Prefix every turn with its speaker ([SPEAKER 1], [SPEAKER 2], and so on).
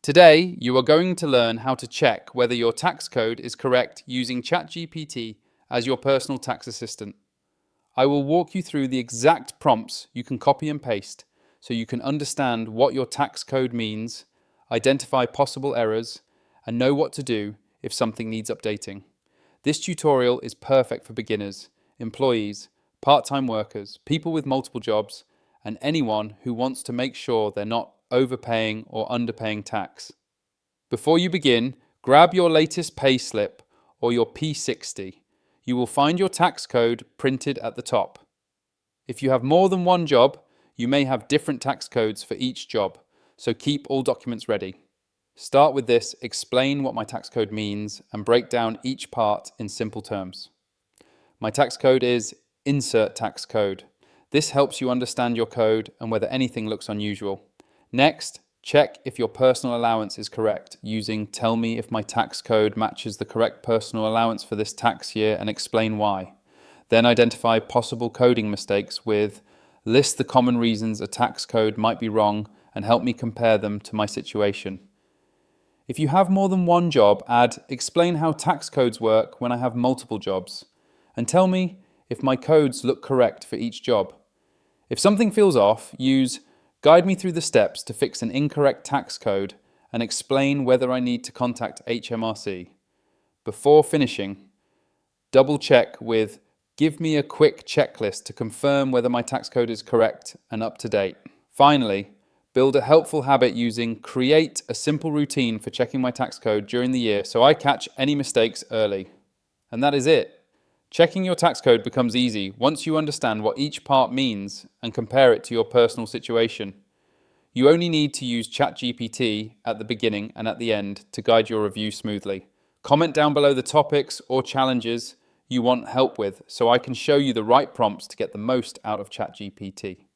[SPEAKER 1] Today, you are going to learn how to check whether your tax code is correct using ChatGPT as your personal tax assistant. I will walk you through the exact prompts you can copy and paste so you can understand what your tax code means, identify possible errors, and know what to do if something needs updating. This tutorial is perfect for beginners, employees, part-time workers, people with multiple jobs, and anyone who wants to make sure they're not overpaying or underpaying tax. Before you begin, grab your latest payslip or your P60. You will find your tax code printed at the top. If you have more than one job, you may have different tax codes for each job, so keep all documents ready. Start with this, explain what my tax code means, and break down each part in simple terms. My tax code is Insert Tax Code. This helps you understand your code and whether anything looks unusual. Next, check if your personal allowance is correct using Tell me if my tax code matches the correct personal allowance for this tax year and explain why. Then identify possible coding mistakes with List the common reasons a tax code might be wrong and help me compare them to my situation. If you have more than one job, add Explain how tax codes work when I have multiple jobs, and tell me if my codes look correct for each job. If something feels off, use Guide me through the steps to fix an incorrect tax code and explain whether I need to contact HMRC. Before finishing, double check with Give me a quick checklist to confirm whether my tax code is correct and up to date. Finally, build a helpful habit using Create a simple routine for checking my tax code during the year so I catch any mistakes early. And that is it. Checking your tax code becomes easy once you understand what each part means and compare it to your personal situation. You only need to use ChatGPT at the beginning and at the end to guide your review smoothly. Comment down below the topics or challenges you want help with so I can show you the right prompts to get the most out of ChatGPT.